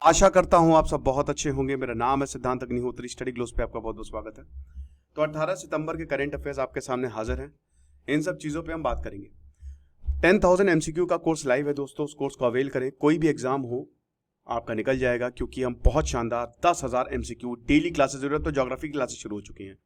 आशा करता हूं आप सब बहुत अच्छे होंगे। मेरा नाम है सिद्धांत अग्निहोत्री। स्टडी ग्लोस पे आपका बहुत बहुत स्वागत है। तो 18 सितंबर के करंट अफेयर्स आपके सामने हाजिर हैं। इन सब चीज़ों पे हम बात करेंगे। 10,000 एमसीक्यू का कोर्स लाइव है दोस्तों, उस कोर्स को अवेल करें। कोई भी एग्जाम हो आपका निकल जाएगा, क्योंकि हम बहुत शानदार 10,000 एमसीक्यू डेली क्लासेस, जरूरत तो ज्योग्राफी की क्लासेस शुरू हो चुकी हैं।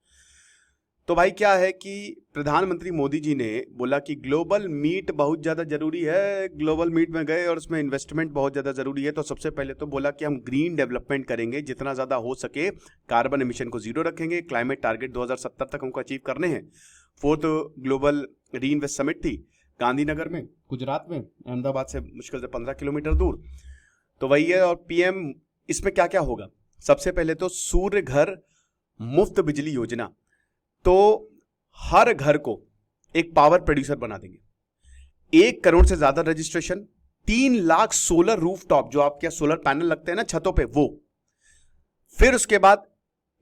तो भाई क्या है कि प्रधानमंत्री मोदी जी ने बोला कि ग्लोबल मीट बहुत ज़्यादा ज़रूरी है। ग्लोबल मीट में गए और उसमें इन्वेस्टमेंट बहुत ज़्यादा ज़रूरी है। तो सबसे पहले तो बोला कि हम ग्रीन डेवलपमेंट करेंगे, जितना ज़्यादा हो सके कार्बन एमिशन को जीरो रखेंगे। क्लाइमेट टारगेट 2070 तक हमको अचीव करने हैं। फोर्थ ग्लोबल री इन्वेस्ट समिट थी गांधीनगर में, गुजरात में, अहमदाबाद से मुश्किल से 15 किलोमीटर दूर। तो वही है। और पीएम इसमें क्या क्या होगा, सबसे पहले तो सूर्य घर मुफ्त बिजली योजना। तो हर घर को एक पावर प्रोड्यूसर बना देंगे। 1 करोड़ से ज्यादा रजिस्ट्रेशन, 3 लाख सोलर रूफटॉप, जो आपके सोलर पैनल लगते हैं ना छतों पे, वो। फिर उसके बाद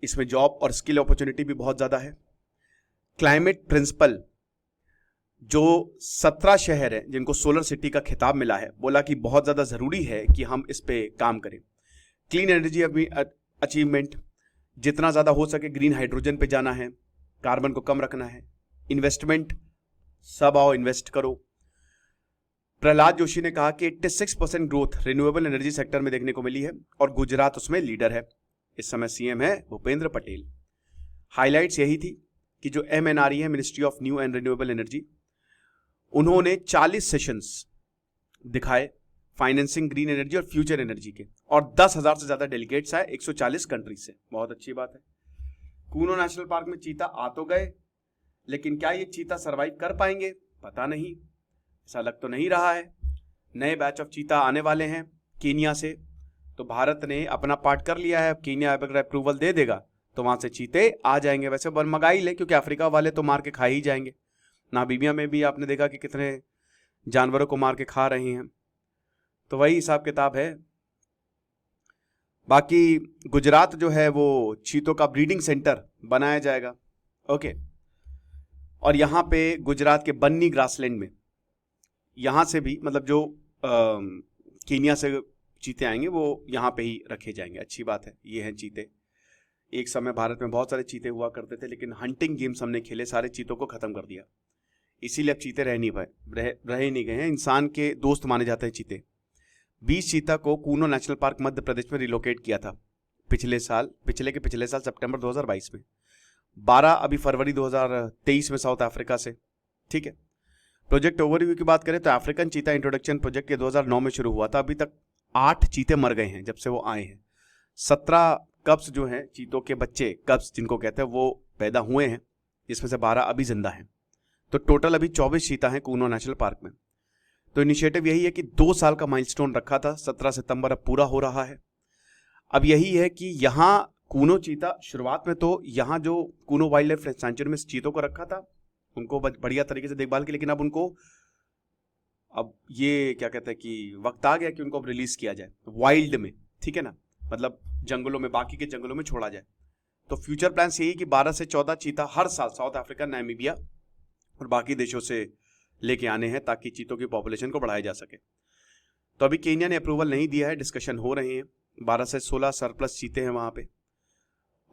इसमें जॉब और स्किल अपॉर्चुनिटी भी बहुत ज्यादा है। क्लाइमेट प्रिंसिपल, जो 17 शहर है जिनको सोलर सिटी का खिताब मिला है, बोला कि बहुत ज्यादा जरूरी है कि हम इस पे काम करें। क्लीन एनर्जी अचीवमेंट, जितना ज्यादा हो सके ग्रीन हाइड्रोजन पे जाना है, कार्बन को कम रखना है। इन्वेस्टमेंट, सब आओ इन्वेस्ट करो। प्रहलाद जोशी ने कहा कि 86% ग्रोथ रिन्यूएबल एनर्जी सेक्टर में देखने को मिली है और गुजरात उसमें लीडर है। इस समय सीएम है भूपेंद्र पटेल। हाइलाइट्स यही थी कि जो MNRE है, ministry of new and renewable energy, उन्होंने 40 सेशंस दिखाए फाइनेंसिंग ग्रीन एनर्जी और फ्यूचर एनर्जी के, और 10,000 से ज्यादा डेलीगेट्स आए 140 कंट्रीज से। बहुत अच्छी बात है। कूनो नेशनल पार्क में चीता आ तो गए, लेकिन क्या ये चीता सरवाइव कर पाएंगे, पता नहीं। ऐसा लग तो नहीं रहा है। नए बैच ऑफ चीता आने वाले हैं कीनिया से। तो भारत ने अपना पार्ट कर लिया है। कीनिया अगर अप्रूवल दे देगा तो वहां से चीते आ जाएंगे। वैसे वन मंगा ही ले, क्योंकि अफ्रीका वाले तो मार के खा ही जाएंगे। नामीबिया में भी आपने देखा कि कितने जानवरों को मार के खा रहे हैं। तो वही हिसाब किताब है। बाकी गुजरात जो है वो चीतों का ब्रीडिंग सेंटर बनाया जाएगा। ओके। और यहाँ पे गुजरात के बन्नी ग्रासलैंड में, यहाँ से भी मतलब जो कीनिया से चीते आएंगे वो यहाँ पे ही रखे जाएंगे। अच्छी बात है। ये हैं चीते। एक समय भारत में बहुत सारे चीते हुआ करते थे, लेकिन हंटिंग गेम्स हमने खेले, सारे चीतों को खत्म कर दिया। इसीलिए अब चीते रह नहीं पाए, रह नहीं गए हैं। इंसान के दोस्त माने जाते हैं चीते। 20 चीता को कूनो नेशनल पार्क मध्य प्रदेश में रिलोकेट किया था पिछले साल सितंबर 2022 में। 12 अभी फरवरी 2023 में साउथ अफ्रीका से। ठीक है। प्रोजेक्ट ओवरव्यू की बात करें तो अफ्रीकन चीता इंट्रोडक्शन प्रोजेक्ट ये 2009 में शुरू हुआ था। अभी तक 8 चीते मर गए हैं जब से वो आए हैं। 17 कब्स जो हैं, चीतों के बच्चे, कब्स जिनको कहते हैं, वो पैदा हुए हैं, जिसमें से 12 अभी जिंदा हैं। तो टोटल अभी 24 चीता हैं कूनो नेशनल पार्क में। तो इनिशिएटिव यही है कि 2 साल का माइलस्टोन रखा था, 17 सितंबर अब पूरा हो रहा है। अब यही है कि यहाँ कूनो चीता, शुरुआत में तो यहाँ जो कूनो वाइल्ड लाइफ सेंचुरी में चीतों को रखा था, उनको बढ़िया तरीके से देखभाल की, लेकिन अब उनको, अब ये क्या कहते हैं कि वक्त आ गया कि उनको अब रिलीज किया जाए वाइल्ड में। ठीक है ना, मतलब जंगलों में, बाकी के जंगलों में छोड़ा जाए। तो फ्यूचर प्लान यही कि 12 से 14 चीता हर साल साउथ अफ्रीका, नामीबिया और बाकी देशों से लेके आने हैं, ताकि चीतों की पॉपुलेशन को बढ़ाया जा सके। तो अभी केन्या ने अप्रूवल नहीं दिया है, डिस्कशन हो रहे हैं। 12 से 16 सरप्लस चीते हैं वहां पे।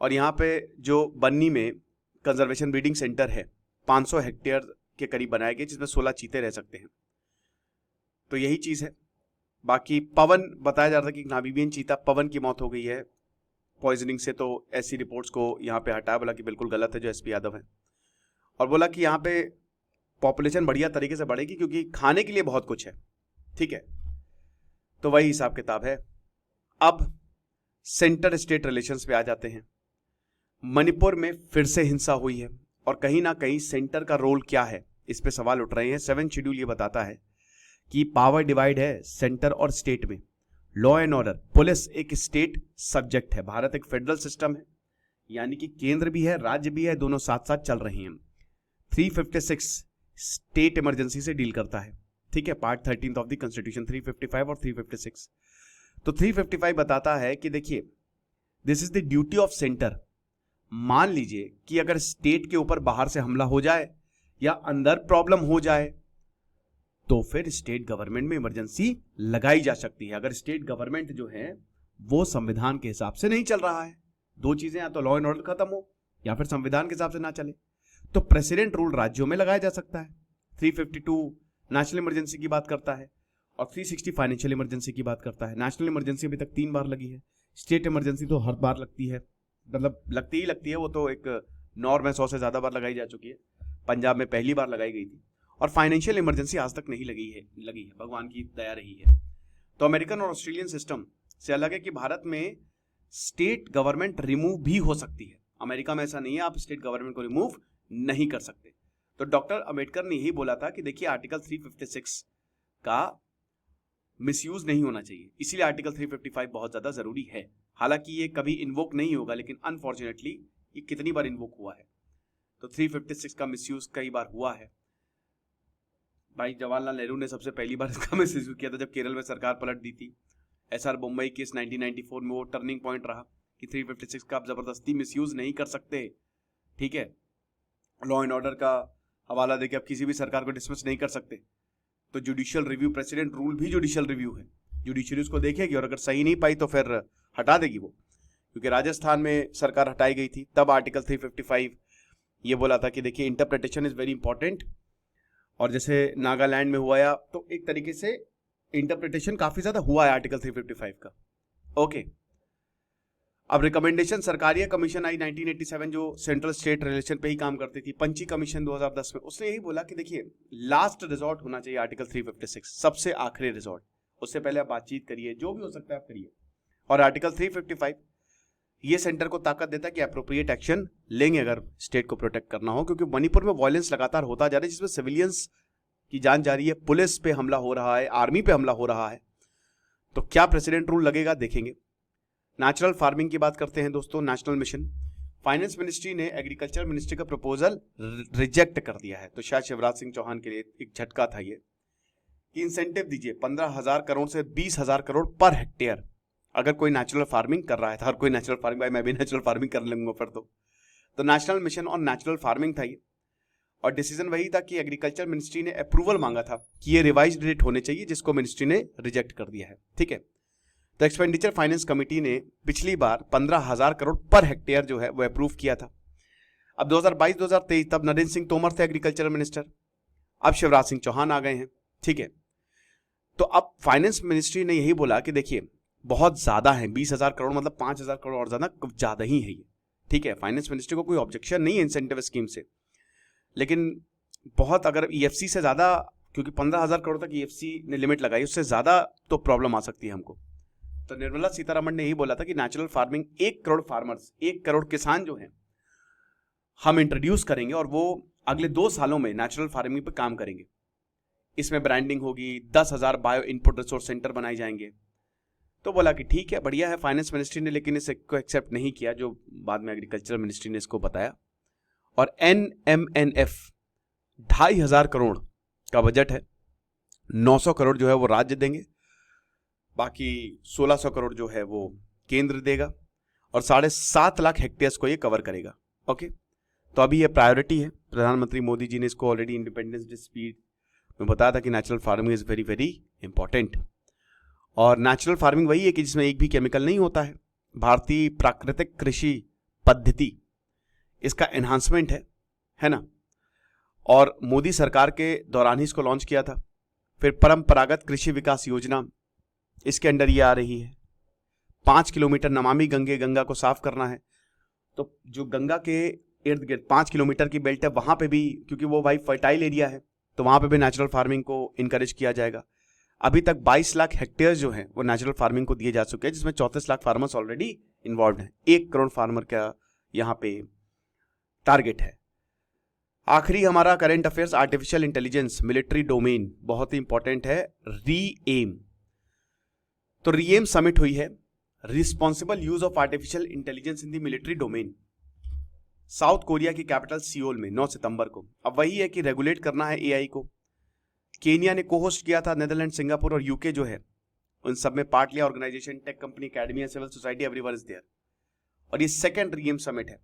और यहाँ पे जो बन्नी में कंजर्वेशन ब्रीडिंग सेंटर है, 500 हेक्टेयर के करीब बनाए गए, जिसमें 16 चीते रह सकते हैं। तो यही चीज है। बाकी पवन, बताया जा रहा था कि नामीबियन चीता पवन की मौत हो गई है पॉइजनिंग से। तो ऐसी रिपोर्ट्स को यहाँ पे हटाया, बोला कि बिल्कुल गलत है जो SP यादव है। और बोला कि यहाँ पे पॉपुलेशन बढ़िया तरीके से बढ़ेगी, क्योंकि खाने के लिए बहुत कुछ है। ठीक है। तो वही हिसाब किताब है। अब सेंटर स्टेट रिलेशंस पे आ जाते हैं। मणिपुर में फिर से हिंसा हुई है, और कहीं ना कहीं सेंटर का रोल क्या है, इस पे सवाल उठ रहे हैं। 7 शेड्यूल ये बताता है कि पावर डिवाइड है सेंटर और स्टेट में। लॉ एंड ऑर्डर, पुलिस एक स्टेट सब्जेक्ट है, भारत एक फेडरल सिस्टम है, यानी कि केंद्र भी है राज्य भी है, दोनों साथ साथ चल रहे हैं। 356 स्टेट इमरजेंसी से डील करता है। ठीक है, पार्ट 13 ऑफ द कॉन्स्टिट्यूशन, 355 और 356। तो 355 बताता है कि देखिए, this is the duty of centre. मान लीजिए कि अगर स्टेट के ऊपर बाहर से हमला हो जाए या अंदर प्रॉब्लम हो जाए, तो फिर स्टेट गवर्नमेंट में इमरजेंसी लगाई जा सकती है। अगर स्टेट गवर्नमेंट जो है वो संविधान के हिसाब से नहीं चल रहा है। दो चीजें, या तो लॉ एंड ऑर्डर खत्म हो या फिर संविधान के हिसाब से ना चले। तो प्रेसिडेंट रूल राज्यों में लगाया जा सकता है। 352 नेशनल इमरजेंसी की बात करता है और 360 फाइनेंशियल इमरजेंसी की बात करता है। नेशनल इमरजेंसी अभी तक 3 बार लगी है, स्टेट इमरजेंसी तो हर बार लगती है, मतलब लगती ही लगती है, वो तो एक नॉर्म है, 100 से ज्यादा बार लगाई जा चुकी है। पंजाब में पहली बार लगाई गई थी और फाइनेंशियल इमरजेंसी आज तक नहीं लगी है, भगवान की दया रही है। तो अमेरिकन और ऑस्ट्रेलियन सिस्टम से अलग है कि भारत में स्टेट गवर्नमेंट रिमूव भी हो सकती है। अमेरिका में ऐसा नहीं है, आप स्टेट गवर्नमेंट को रिमूव नहीं कर सकते। तो डॉक्टर अंबेडकर ने यही बोला था कि देखिए आर्टिकल 356 का मिसयूज नहीं होना चाहिए, इसीलिए आर्टिकल 355 बहुत ज्यादा जरूरी है। हालांकि ये कभी इन्वोक नहीं होगा, लेकिन अनफॉर्चुनेटली ये कितनी बार इन्वोक हुआ है। तो 356 का मिसयूज कई बार हुआ है। भाई जवाहरलाल नेहरू ने सबसे पहली बार इसका मिसयूज किया था जब केरल में सरकार पलट दी थी। एसआर मुंबई केस 1994 में वो टर्निंग पॉइंट रहा कि 356 का आप जबरदस्ती मिसयूज नहीं कर सकते, ठीक है। लॉ एंड ऑर्डर का हवाला देके आप किसी भी सरकार को डिसमिस नहीं कर सकते। तो जुडिशियल रिव्यू, प्रेसिडेंट रूल भी जुडिशियल रिव्यू है, जुडिशरी उसको देखेगी और अगर सही नहीं पाई तो फिर हटा देगी वो। क्योंकि राजस्थान में सरकार हटाई गई थी, तब आर्टिकल 355 ये बोला था कि देखिए इंटरप्रिटेशन इज वेरी इंपॉर्टेंट। और जैसे नागालैंड में हुआ या तो एक तरीके से इंटरप्रिटेशन काफी ज्यादा हुआ है आर्टिकल 355 का। ओके, अब रिकमेंडेशन सरकारी कमीशन आई 1987 जो सेंट्रल स्टेट रिलेशन पे ही काम करती थी। पंची कमीशन 2010 में, उसने यही बोला कि देखिए लास्ट रिजॉर्ट होना चाहिए आर्टिकल 356, सबसे आखिरी रिजॉर्ट। उससे पहले आप बातचीत करिए, जो भी हो सकता है आप करिए। और आर्टिकल 355 ये सेंटर को ताकत देता है कि अप्रोप्रिएट एक्शन लेंगे अगर स्टेट को प्रोटेक्ट करना हो। क्योंकि मणिपुर में वायलेंस लगातार होता जा रहा है, जिसमें सिविलियंस की जान जा रही है, पुलिस पे हमला हो रहा है, आर्मी पे हमला हो रहा है। तो क्या प्रेसिडेंट रूल लगेगा, देखेंगे। नेचुरल फार्मिंग की बात करते हैं दोस्तों। नेशनल मिशन, फाइनेंस मिनिस्ट्री ने एग्रीकल्चर मिनिस्ट्री का प्रपोजल रिजेक्ट कर दिया है। तो शायद शिवराज सिंह चौहान के लिए एक झटका था ये कि इंसेंटिव दीजिए 15,000 करोड़ से 20,000 करोड़ पर हेक्टेयर अगर कोई नेचुरल फार्मिंग कर रहा है। हर कोई नेचुरल फार्मिंग, भाई मैं भी नेचुरल फार्मिंग कर लूंगा फिर तो नेशनल मिशन और नेचुरल फार्मिंग था ये। और डिसीजन वही था कि एग्रीकल्चर मिनिस्ट्री ने अप्रूवल मांगा था कि ये रिवाइज्ड रेट होने चाहिए, जिसको मिनिस्ट्री ने रिजेक्ट कर दिया है, ठीक है। तो एक्सपेंडिचर फाइनेंस कमेटी ने पिछली बार 15,000 करोड़ पर हेक्टेयर जो है वो अप्रूव किया था। अब 2022-2023 तब नरेंद्र सिंह तोमर थे एग्रीकल्चर मिनिस्टर, अब शिवराज सिंह चौहान आ गए हैं, ठीक है। तो अब फाइनेंस मिनिस्ट्री ने यही बोला कि देखिए बहुत ज्यादा है 20,000 करोड़, मतलब 5,000 करोड़ और ज्यादा ही है ये, ठीक है। फाइनेंस मिनिस्ट्री को कोई ऑब्जेक्शन नहीं है इंसेंटिव स्कीम से, लेकिन बहुत अगर ईएफसी से ज्यादा, क्योंकि 15,000 करोड़ तक ईएफसी ने लिमिट लगाई, उससे ज्यादा तो प्रॉब्लम आ सकती है हमको। तो निर्मला सीतारमण ने यही बोला था कि natural farming 1 crore farmers, 1 crore किसान जो हैं हम इंट्रोड्यूस करेंगे और वो अगले 2 सालों में नेचुरल फार्मिंग पे काम करेंगे। इसमें ब्रांडिंग होगी, 10,000 बायो इनपुट रिसोर्स सेंटर बनाए जाएंगे। तो बोला कि ठीक है, बढ़िया है फाइनेंस मिनिस्ट्री ने, लेकिन इसको एक्सेप्ट नहीं किया, जो बाद में एग्रीकल्चर मिनिस्ट्री ने इसको बताया। और NMNF 2,500 करोड़ का बजट है, 900 करोड़ जो है वो राज्य देंगे, बाकी 1,600 करोड़ जो है वो केंद्र देगा और 7.5 लाख हेक्टेयर्स को ये कवर करेगा। ओके, तो अभी ये प्रायोरिटी है। प्रधानमंत्री मोदी जी ने इसको ऑलरेडी इंडिपेंडेंस डे स्पीच में बताया था कि natural farming is very very important. और नेचुरल फार्मिंग वही है कि जिसमें एक भी केमिकल नहीं होता है। भारतीय प्राकृतिक कृषि पद्धति इसका एनहांसमेंट है ना। और मोदी सरकार के दौरान ही इसको लॉन्च किया था। फिर परंपरागत कृषि विकास योजना इसके अंडर ये आ रही है। 5 किलोमीटर नमामि गंगा को साफ करना है। तो जो गंगा के इर्द गिर्द 5 किलोमीटर की बेल्ट है, वहां पे भी, क्योंकि वो भाई फर्टाइल एरिया है, तो वहां पे भी नेचुरल फार्मिंग को इनकरेज किया जाएगा। अभी तक 22 लाख हेक्टेयर जो है वो नेचुरल फार्मिंग को दिए जा चुके हैं, जिसमें 34 लाख फार्मर्स ऑलरेडी इन्वॉल्व हैं। 1 करोड़ फार्मर का यहाँ पे टारगेट है। आखिरी हमारा current affairs, artificial intelligence military domain बहुत ही इंपॉर्टेंट है। रीएम, तो रीएम समिट हुई है, responsible use of artificial intelligence in the military domain, south Korea की कैपिटल सियोल में 9 सितंबर को। अब वही है कि रेगुलेट करना है एआई को। केनिया ने को होस्ट किया था, नेदरलैंड, सिंगापुर और यूके जो है उन सब में पार्ट लिया। Organisation, tech company, academia, civil society, everyone is there. और ये सेकंड रीएम समिट है,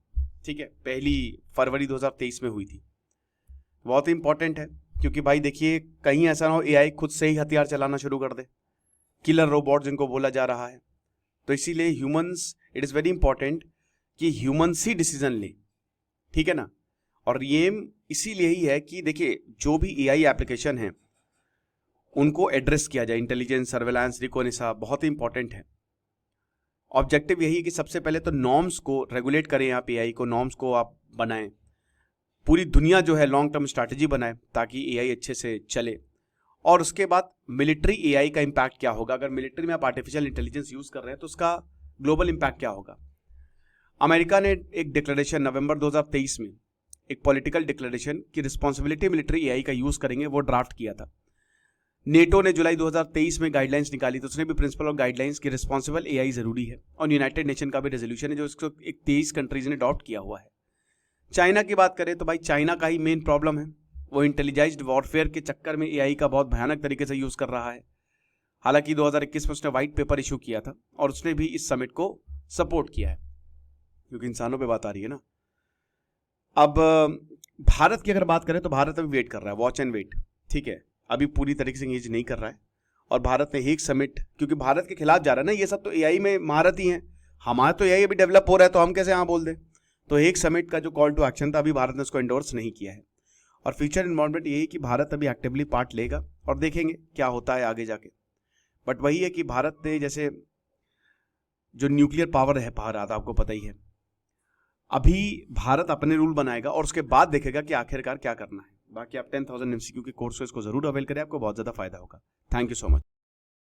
ठीक है। पहली फरवरी 2023 में हुई थी। बहुत ही इंपॉर्टेंट है, क्योंकि भाई देखिए कहीं ऐसा ना हो एआई खुद से ही हथियार चलाना शुरू कर दे, किलर रोबोट जिनको बोला जा रहा है। तो इसीलिए humans, it is very important कि ह्यूमंस ही डिसीजन ले, ठीक है ना। और ये इसीलिए ही है कि देखिए जो भी एआई एप्लीकेशन है उनको एड्रेस किया जाए, इंटेलिजेंस, सर्वेलांस, रिकॉग्निशन बहुत ही इंपॉर्टेंट है। ऑब्जेक्टिव यही है कि सबसे पहले तो नॉर्म्स को रेगुलेट करें, आप एआई को नॉर्म्स को आप बनाएं, पूरी दुनिया जो है लॉन्ग टर्म स्ट्रैटेजी बनाए ताकि एआई अच्छे से चले। और उसके बाद मिलिट्री एआई का इंपैक्ट क्या होगा, अगर मिलिट्री में आप आर्टिफिशियल इंटेलिजेंस यूज कर रहे हैं तो उसका ग्लोबल इंपैक्ट क्या होगा। अमेरिका ने एक डिक्लेरेशन नवंबर 2023 में, एक पॉलिटिकल डिक्लेरेशन कि रिस्पॉन्सिबिलिटी मिलिट्री एआई का यूज करेंगे, वो ड्राफ्ट किया था। नेटो ने जुलाई 2023 में गाइडलाइंस निकाली, तो उसने भी प्रिंसिपल और गाइडलाइंस की रिस्पॉन्सिबल एआई जरूरी है। और यूनाइटेड नेशन का भी रेजोल्यूशन है जो इसको 23 कंट्रीज ने अडॉप्ट किया हुआ है। चाइना की बात करें तो भाई चाइना का ही मेन प्रॉब्लम है, वो इंटेलिजाइज्ड वॉरफेयर के चक्कर में एआई का बहुत भयानक तरीके से यूज कर रहा है। हालांकि 2021 में उसने व्हाइट पेपर इशू किया था और उसने भी इस समिट को सपोर्ट किया है, क्योंकि इंसानों पे बात आ रही है ना। अब भारत की अगर बात करें तो भारत अभी वेट कर रहा है, वॉच एंड वेट, ठीक है, अभी पूरी तरीके से एंगेज नहीं कर रहा है। और भारत ने एक समिट, क्योंकि भारत के खिलाफ जा रहा है ना, ये सब तो एआई में महारत ही हैं, हमारा तो एआई अभी डेवलप हो रहा है तो हम कैसे हाँ बोल दें। तो एक समिट का जो कॉल टू एक्शन था, अभी भारत ने उसको एंडोर्स नहीं किया है। और फ्यूचर इन्वॉल्वमेंट यही कि भारत अभी एक्टिवली पार्ट लेगा और देखेंगे क्या होता है आगे जाके। बट वही है कि भारत ने जैसे जो न्यूक्लियर पावर है भारत, आपको पता ही है, अभी भारत अपने रूल बनाएगा और उसके बाद देखेगा कि आखिरकार क्या करना है। बाकी आप 10,000 MCQ के कोर्सेज को जरूर अवेल करें, आपको बहुत ज़्यादा फायदा होगा। Thank you so much.